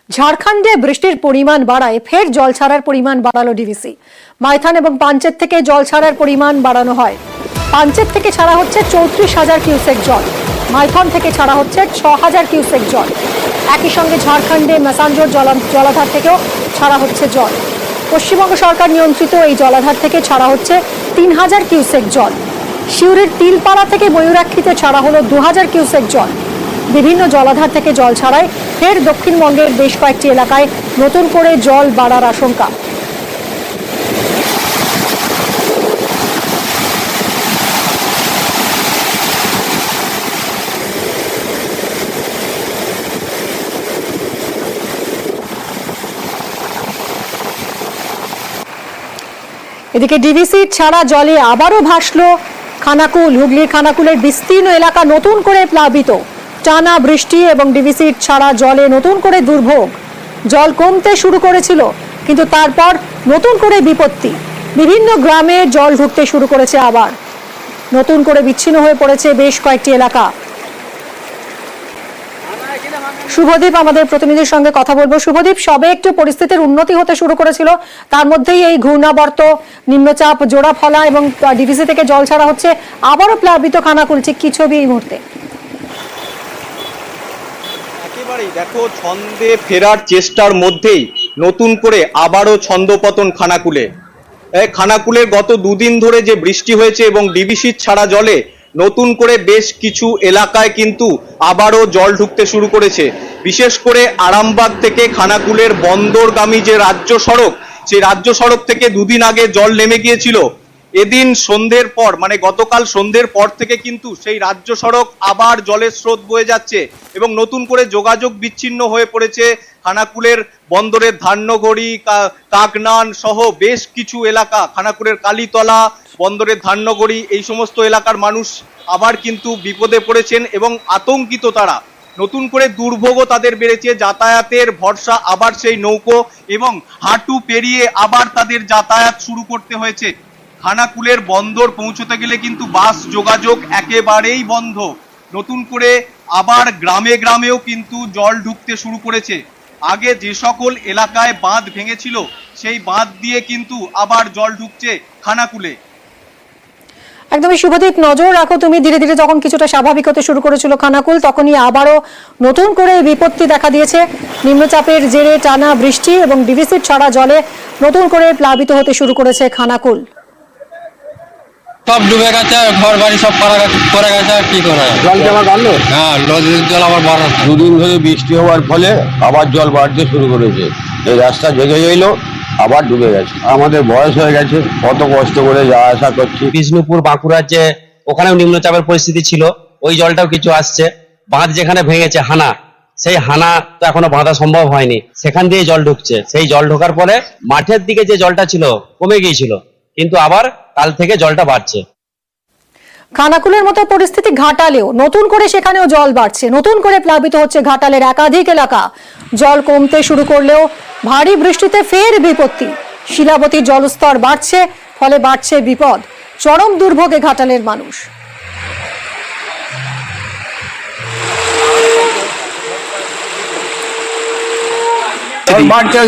ঝাড়খণ্ডে বৃষ্টির পরিমাণ বাড়ায় ফের জল ছাড়ার পরিমাণ বাড়ালো ডিভিসি। মাইথন এবং পাঞ্চেত থেকে জল ছাড়ার পরিমাণ বাড়ানো হয়। পাঞ্চেত থেকে ছাড়া হচ্ছে 34,000 কিউসেক জল, মাইথন থেকে ছাড়া হচ্ছে 6,000 কিউসেক জল। একই সঙ্গে ঝাড়খণ্ডে মেসাঞ্জোর জলাধার থেকেও ছাড়া হচ্ছে জল। পশ্চিমবঙ্গ সরকার নিয়ন্ত্রিত এই জলাধার থেকে ছাড়া হচ্ছে 3,000 কিউসেক জল। সিউড়ির তিলপাড়া থেকে ময়ূরাক্ষীতে ছাড়া হলো 2,000 কিউসেক জল। বিভিন্ন জলাধার থেকে জল ছাড়ায় ফের দক্ষিণবঙ্গের বেশ কয়েকটি এলাকায় নতুন করে জল বাড়ার আশঙ্কা। এদিকে ডিভিসি ছাড়া জলে আবারও ভাসলো খানাকুল। হুগলির খানাকুলের বিস্তীর্ণ এলাকা নতুন করে প্লাবিত। টানা বৃষ্টি এবং ডিভিসি ছাড়া জলে নতুন করে দুর্ভোগ। জল কমতে শুরু করেছিল, কিন্তু তারপর নতুন করে বিপত্তি। বিভিন্ন গ্রামে জল ঢুকতে শুরু করেছে, আবার নতুন করে বিচ্ছিন্ন হয়ে পড়েছে বেশ কয়েকটি এলাকা। শুভদীপ আমাদের প্রতিনিধির সঙ্গে কথা বলবো। শুভদীপ, সবে একটু পরিস্থিতির উন্নতি হতে শুরু করেছিল, তার মধ্যেই এই ঘূর্ণাবর্ত, নিম্নচাপ, জোড়া ফলা এবং ডিভিসি থেকে জল ছাড়া হচ্ছে, আবারও প্লাবিত খানাকুল। ঠিক কি ছবি এই মুহূর্তে? একেবারেই দেখো, ছন্দে ফেরার চেষ্টার মধ্যেই নতুন করে আবারও ছন্দপতন খানাকুলে। খানাকুলের গত দুদিন ধরে যে বৃষ্টি হয়েছে এবং ডিভিসি ছাড়া জলে নতুন করে বেশ কিছু এলাকায় কিন্তু আবারও জল ঢুকতে শুরু করেছে। বিশেষ করে আরামবাগ থেকে খানাকুলের বন্দরগামী যে রাজ্য সড়ক, সেই রাজ্য সড়ক থেকে দুদিন আগে জল নেমে গিয়েছিল। এদিন সন্ধ্যের পর, মানে গতকাল সন্ধ্যের পর থেকে কিন্তু সেই রাজ্য সড়ক আবার জলের স্রোত বয়ে যাচ্ছে এবং নতুন করে যোগাযোগ বিচ্ছিন্ন হয়ে পড়েছে খানাকুলের বন্দরের ধান্যগড়ি, কাকনান সহ বেশ কিছু এলাকা। খানাকুলের কালীতলা, বন্দরের ধান্যগড়ি, এই সমস্ত এলাকার মানুষ আবার কিন্তু বিপদে পড়েছেন এবং আতঙ্কিত তারা। নতুন করে দুর্ভোগও তাদের বেড়েছে। যাতায়াতের ভরসা আবার সেই নৌকো এবং হাঁটু পেরিয়ে আবার তাদের যাতায়াত শুরু করতে হয়েছে। খানাকুলের বন্দর পৌঁছতে গেলে কিন্তু বাস যোগাযোগ একেবারেই বন্ধ। নতুন করে আবার গ্রামে গ্রামেও কিন্তু জল ঢুকতে শুরু করেছে। আগে যে সকল এলাকায় বাঁধ ভেঙেছিল, সেই বাঁধ দিয়ে কিন্তু আবার জল ঢুকছে খানাকুলে। একদমই শুভদীপ, নজর রাখো তুমি। ধীরে ধীরে যখন কিছুটা স্বাভাবিক হতে শুরু করেছিল খানাকুল, তখনই আবারও নতুন করে বিপত্তি দেখা দিয়েছে। নিম্নচাপের জেরে টানা বৃষ্টি এবং ডিভিসি ছাড়া জলে নতুন করে প্লাবিত হতে শুরু করেছে খানাকুল। সব ডুবে গেছে, ঘর বাড়ি সব পড়ে গেছে, কি করা যায়? জল জমা বাড়লো। হ্যাঁ, নদীর জল আবার বাড়া। দুদিন ধরে বৃষ্টি হওয়ার ফলে আবার জল বাড়তে শুরু করেছে। এই রাস্তা জেগে গেল, আবার ডুবে গেছে। আমাদের বয়স হয়ে গেছে, কত কষ্ট করে যাওয়া আসা করছি। বিষ্ণুপুর, বাঁকুড়ার যে ওখানেও নিম্নচাপের পরিস্থিতি ছিল, ওই জলটাও কিছু আসছে। বাঁধ যেখানে ভেঙেছে হানা, সেই হানা তো এখনো বাঁধা সম্ভব হয়নি, সেখান দিয়ে জল ঢুকছে। সেই জল ঢোকার পরে মাঠের দিকে যে জলটা ছিল কমে গিয়েছিল, কিন্তু আবার কাল থেকে জলটা বাড়ছে। খানাকুলের মতো পরিস্থিতি ঘাটালেও নতুন করে সেখানেও জল বাড়ছে। নতুন করে প্লাবিত হচ্ছে ঘাটালের একাধিক এলাকা। জল কমতে শুরু করলেও ভারী বৃষ্টিতে ফের বিপত্তি। শিলাবতীর জলস্তর বাড়ছে, ফলে বাড়ছে বিপদ। চরম দুর্ভোগে ঘাটালের মানুষ।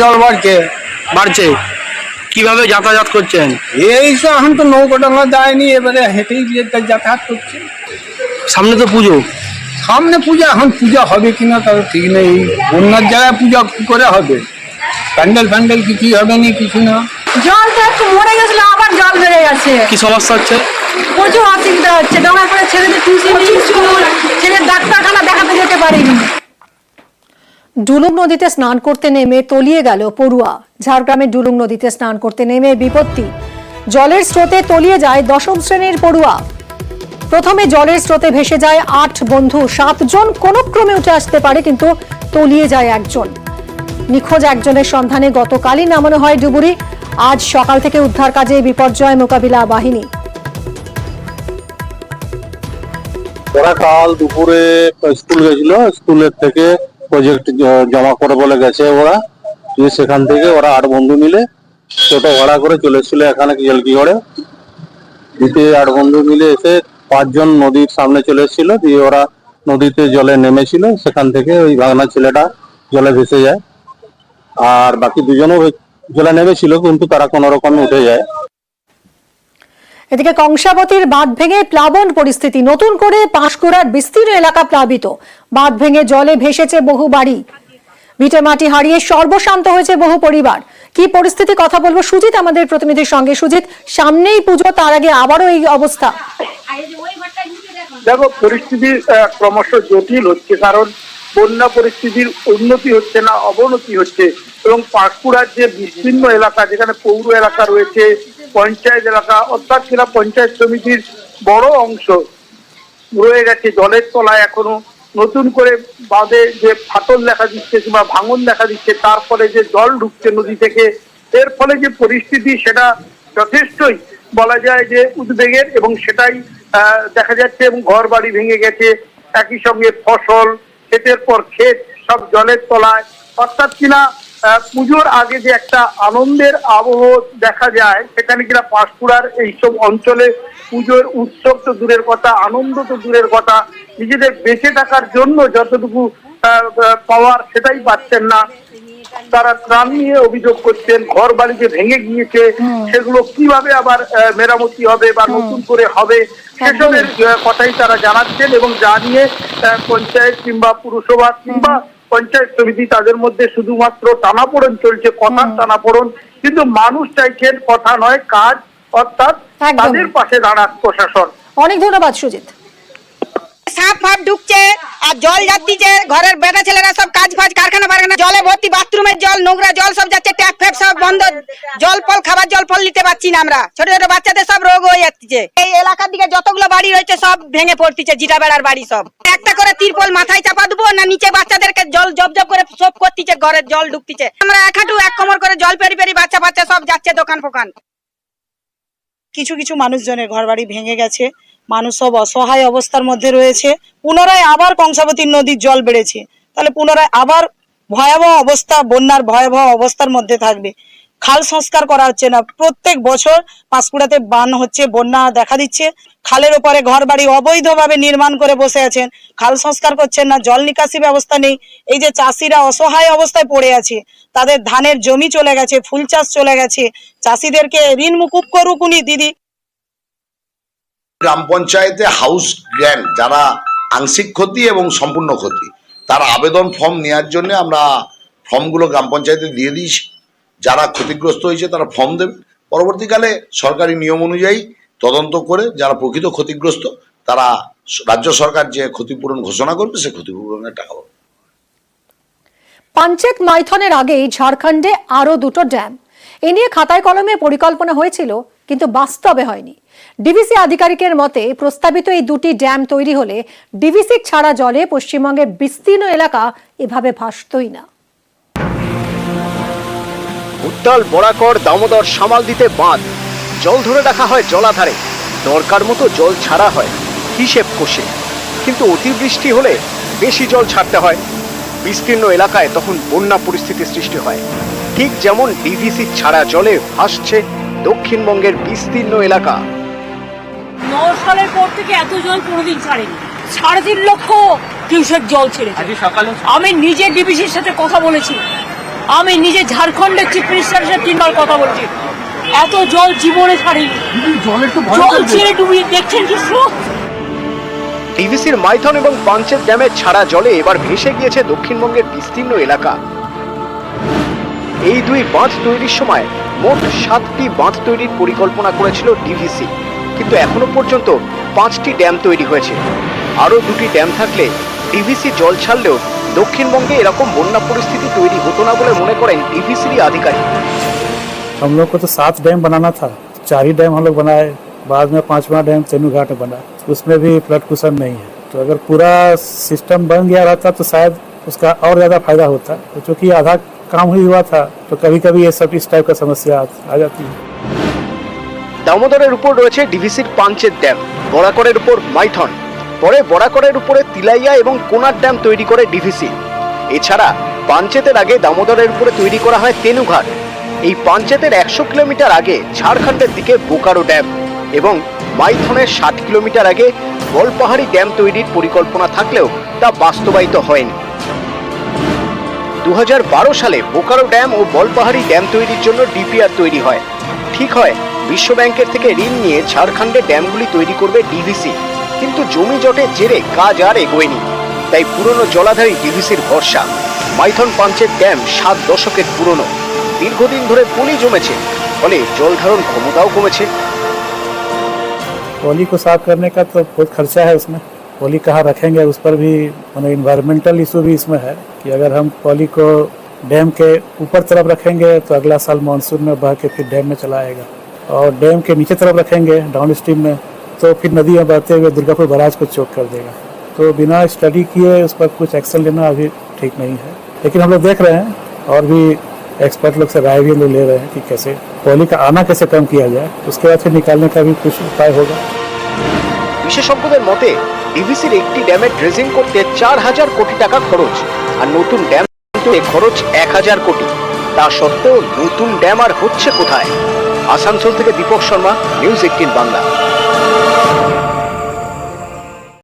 জল বাড়ছে। কিভাবে যাতায়াত করছেন? এই তো এখন তো নৌকো টাঙ্গা যায়নি, এবারে হেঁটেই গিয়ে যাতায়াত করছে। সামনে তো পুজো। সামনে পূজা, এখন পূজা হবে কিনা তার ঠিক নেই। বন্যার জায়গায় পূজা কি করে হবে? প্যান্ডেল কিছুই হবে না, কিছু না। জল তো একটু মরে গেছিল, আবার জল বেড়ে গেছে। কি সমস্যা হচ্ছে? প্রচুর অসুবিধা হচ্ছে। ডোঙা করে ছেলেদের টিউশন, স্কুল, ছেলের ডাক্তারখানা দেখাতে যেতে পারিনি। ডুলুং নদীতে স্নান করতে নেমে তলিয়ে গেল পড়ুয়া। ঝাড়গ্রামের ডুলুং নদীতে স্নান করতে নেমে বিপত্তি। জলের স্রোতে তলিয়ে যায় 10ম শ্রেণীর পড়ুয়া। প্রথমে জলের স্রোতে ভেসে যায় 8 বন্ধু। 7 জন কোনো ক্রমে উঠে আসতে পারে, কিন্তু তলিয়ে যায় একজন। নিখোঁজ একজনের সন্ধানে গতকালই নামানো হয় ডুবুরি। আজ সকাল থেকে উদ্ধার কাজে বিপর্যয় মোকাবিলা বাহিনী। ওরা কাল দুপুরে স্কুল গেছিল, স্কুলের থেকে প্রজেক্ট জমা করে বলে গেছে ওরা। সেখান থেকে ওরা 8 বন্ধু মিলে ছোট ভাড়া করে চলে এসেছিল এখানে জেলকিগড়ে। দিতে 8 বন্ধু মিলে এসে 5 জন নদীর সামনে চলে এসেছিল, দিয়ে ওরা নদীতে জলে নেমেছিল। সেখান থেকে ওই ভাঙনা ছেলেটা জলে ভেসে যায়। আর বাকি দুজনও জলে নেমেছিল, কিন্তু তারা কোনো রকমে উঠে যায়। এদিকে কংসাবতীর বাঁধ ভেঙে প্লাবন পরিস্থিতি, নতুন করে পাঁশকুড়ার বিস্তীর্ণ এলাকা প্লাবিত। বাঁধ ভেঙে জলে ভেসেছে বহু বাড়ি, ভিটে মাটি হারিয়ে সর্বশান্ত হয়েছে বহু পরিবার। কি পরিস্থিতি, কথা বলবো সুজিত আমাদের প্রতিনিধির সঙ্গে। সুজিত, সামনেই পুজো, তার আগে আবারও এই অবস্থা। দেখো, পরিস্থিতি ক্রমশ জটিল হচ্ছে, কারণ বন্যা পরিস্থিতির উন্নতি হচ্ছে না, অবনতি হচ্ছে। এবং পাঁশকুড়ার যে বিস্তীর্ণ এলাকা, যেখানে পৌর এলাকা রয়েছে, পঞ্চায়েত এলাকা, অর্থাৎ কিনা পঞ্চায়েত সমিতির বড় অংশ রয়ে গেছে জলের তলায়। এখনো নতুন করে বাঁধে যে ফাটল দেখা দিচ্ছে কিংবা ভাঙন দেখা দিচ্ছে, তার ফলে যে জল ঢুকছে নদী থেকে, এর ফলে যে পরিস্থিতি সেটা যথেষ্টই বলা যায় যে উদ্বেগের। এবং সেটাই দেখা যাচ্ছে, এবং ঘর বাড়ি ভেঙে গেছে, একই সঙ্গে ফসল, ক্ষেতের পর ক্ষেত সব জলের তলায়। অর্থাৎ কিনা পুজোর আগে যে একটা আনন্দের আবহ দেখা যায়, সেখানে কিনা পাঁশকুড়ার এইসব অঞ্চলে পুজোর উৎসব তো দূরের কথা, আনন্দ তো দূরের কথা, নিজেদের বেঁচে থাকার জন্য যতটুকু পাওয়ার সেটাই পাচ্ছেন না। তারা ত্রাণ নিয়ে অভিযোগ করছেন, ঘর বাড়ি যে ভেঙে গিয়েছে সেগুলো কিভাবে আবার মেরামতি হবে বা নতুন করে হবে, সেসবের কথাই তারা জানাচ্ছেন। এবং যা নিয়ে পঞ্চায়েত কিংবা পুরসভা কিংবা পঞ্চায়েত সমিতি, তাদের মধ্যে শুধুমাত্র টানাপোড়েন চলছে, কথার টানাপোড়েন। কিন্তু মানুষ চাইছেন কথা নয়, কাজ, অর্থাৎ তাদের পাশে দাঁড়ান প্রশাসন। অনেক ধন্যবাদ সুজিত। সাপ ফাপ ঢুকছে আর জল যাচ্ছে, ঘরের বেটা ছেলেরা সব কাজ ফাজ, কারখানা ফারখানা জলে ভর্তি, বাথরুমের জল, নোংরা জল সব যাচ্ছে, ট্যাপ ফ্যাপ সব বন্ধ, জল ফল খাবার জল ফল নিতে পারছি না আমরা। ছোট ছোট বাচ্চাদের সব রোগ হয়ে যাচ্ছে। এই এলাকার দিকে যতগুলো বাড়ি রয়েছে সব ভেঙে পড়তেছে, জিটা বেড়ার বাড়ি সব। একটা করে তিরপল মাথায় চাপা দেবো না, নিচে বাচ্চাদেরকে জল জব জব করে সব করতেছে, ঘরের জল ঢুকতেছে। আমরা এক হাঁটু এক কোমর করে জল পেরি পেরি বাচ্চা বাচ্চা সব যাচ্ছে দোকান ফোকান। কিছু কিছু মানুষজনের ঘর বাড়ি ভেঙে গেছে, মানুষ সব অসহায় অবস্থার মধ্যে রয়েছে। পুনরায় আবার কংসাবতী নদীর জল বেড়েছে, তাহলে পুনরায় আবার ভয়াবহ অবস্থা, বন্যার ভয়াবহ অবস্থার মধ্যে থাকবে। খাল সংস্কার করা হচ্ছে না, প্রত্যেক বছর পাঁশকুড়াতে বান হচ্ছে, বন্যা দেখা দিচ্ছে। খালের ওপরে ঘর বাড়ি অবৈধভাবে নির্মাণ করে বসে আছেন, খাল সংস্কার করছেন না, জল নিকাশি ব্যবস্থা নেই। এই যে চাষিরা অসহায় অবস্থায় পড়ে আছে, তাদের ধানের জমি চলে গেছে, ফুল চাষ চলে গেছে, চাষিদেরকে ঋণ মুকুব করুক উনি দিদি। গ্রাম পঞ্চায়েতে হাউস গ্র্যান্ট, যারা আংশিক ক্ষতি এবং সম্পূর্ণ ক্ষতি, তার আবেদন ফর্ম নেওয়ার জন্য আমরা ফর্মগুলো গ্রাম পঞ্চায়েতে দিয়ে দিয়েছি। যারা ক্ষতিগ্রস্ত হয়েছে তারা ফর্ম দেবে, পরবর্তীকালে সরকারি নিয়ম অনুযায়ী তদন্ত করে যারা প্রকৃত ক্ষতিগ্রস্ত তারা রাজ্য সরকার যে ক্ষতিপূরণ ঘোষণা করবে সে ক্ষতিপূরণের টাকা পাবে। পাঞ্চেত মাইথনের আগেই ঝাড়খণ্ডে আরো দুটো ড্যাম, এ নিয়ে খাতায় কলমে পরিকল্পনা হয়েছিল, কিন্তু বাস্তবে হয়নি। ডিভিসি আধিকারিকের মতে প্রস্তাবিত এই দুটি ড্যাম তৈরি হলে ডিভিসি ছাড়া জলে পশ্চিমবঙ্গের বিস্তীর্ণ এলাকা এভাবে ভাসতই না। উত্তাল বরাকর দামোদর সামাল দিতে বাঁধ, জল ধরে রাখা হয় জলাধারে, দরকার মতো জল ছাড়া হয় হিসেব কষে। কিন্তু অতিবৃষ্টি হলে বেশি জল ছাড়তে হয়, বিস্তীর্ণ এলাকায় তখন বন্যা পরিস্থিতির সৃষ্টি হয়। ঠিক যেমন ডিভিসি ছাড়া জলে ভাসছে দক্ষিণবঙ্গের বিস্তীর্ণ এলাকা। 9 সালের পর থেকে এত জল কোনোদিন ছাড়েনি, 3.5 লক্ষ কিউসেক জল ছেড়েছে। আমি নিজে ডিভিসির সাথে কথা বলেছি, আমি নিজে ঝাড়খণ্ডের চিফ মিনিস্টারের সাথে 3 বার কথা বলছি, এত জল জীবনে ছাড়েনি। জল ছেড়ে ডুবিয়ে দেখছেন কি স্রোত। ডিভিসির মাইথন এবং পাঞ্চেত ড্যামের ছাড়া জলে এবার ভেসে গিয়েছে দক্ষিণবঙ্গের বিস্তীর্ণ এলাকা। এই দুই বাঁধ তৈরির সময় মোট 7টি বাঁধ তৈরির পরিকল্পনা করেছিল ডিভিসি, কিন্তু এখনো পর্যন্ত 5টি ড্যাম তৈরি হয়েছে। আরো 2টি ড্যাম থাকলে ডিভিসি জল ছাড়লেও দক্ষিণবঙ্গে এরকম বন্যা পরিস্থিতি তৈরি হতো না বলে মনে করেন ডিভিসির আধিকারিক। हम लोग को तो 7 डैम बनाना था, 4 ही डैम हम लोग बनाए, बाद में 5वां डैम तेनूघाट बना, उसमें भी फ्लड कुशन नहीं है। तो अगर पूरा सिस्टम बन गया रहता तो शायद उसका और ज्यादा फायदा होता। तो चूंकि आधा काम ही हुआ था तो कभी कभी ये सब इस टाइप का समस्या आ जाती है। দামোদরের উপর রয়েছে ডিভিসির পাঞ্চেত ড্যাম, বরাকরের উপর মাইথন, পরে বরাকরের উপরে তিলাইয়া এবং কোনার ড্যাম তৈরি করে ডিভিসি। এছাড়া পাঞ্চেতের আগে দামোদরের উপরে তৈরি করা হয় তেনুঘাট। এই পাঞ্চেতের 100 কিলোমিটার আগে ঝাড়খণ্ডের দিকে বোকারো ড্যাম এবং মাইথনের 60 কিলোমিটার আগে বলপাহাড়ি ড্যাম তৈরির পরিকল্পনা থাকলেও তা বাস্তবায়িত হয়নি। 2012 সালে বোকারো ড্যাম ও বলপাহাড়ি ড্যাম তৈরির জন্য ডিপিআর তৈরি হয়। ঠিক হয় বিশ্ব ব্যাংকের থেকে ঋণ নিয়ে ঝাড়খণ্ডে ড্যামগুলি তৈরি করবে ডিভিসি, কিন্তু জমি জটের জেরে কাজ আর এগোয়নি। তাই পুরনো জলাধারী ডিভিসির ভরসা। মাইথন পাঞ্চেত ড্যাম 7 দশকের পুরনো, দীর্ঘদিন ধরে পলি জমেছে, ফলে জল ধারণ ক্ষমতাও কমেছে। पॉली को साफ करने का तो बहुत खर्चा है उसमें, पॉली कहाँ रखेंगे उस पर भी इन्वायरमेंटल इशू भी इसमें है कि अगर हम पॉली को डैम के ऊपर तरफ रखेंगे तो अगला साल मानसून में बह के फिर डैम में चला आएगा, और डैम के नीचे तरफ रखेंगे डाउन स्ट्रीम में तो फिर नदी में बहते हुए दुर्गापुर बराज को चोक कर देगा। तो बिना स्टडी किए उस पर कुछ एक्शन लेना अभी ठीक नहीं है, लेकिन हम लोग देख रहे हैं और भी एक्सपर्ट लोग से राय भी हम लोग ले रहे हैं कि कैसे पॉली का आना कैसे कम किया जाए, उसके बाद फिर निकालने का भी कुछ उपाय होगा। বিশেষজ্ঞদের মতে ডিভিসির একটি ড্যামে ড্রেজিং করতে 4000 কোটি টাকা খরচ, আর নতুন ড্যাম তৈরিতে খরচ 1000 কোটি। তা সত্ত্বেও নতুন ড্যাম আর হচ্ছে কোথায়? আসানসোল থেকে দীপক শর্মা, নিউজ 18 বাংলা।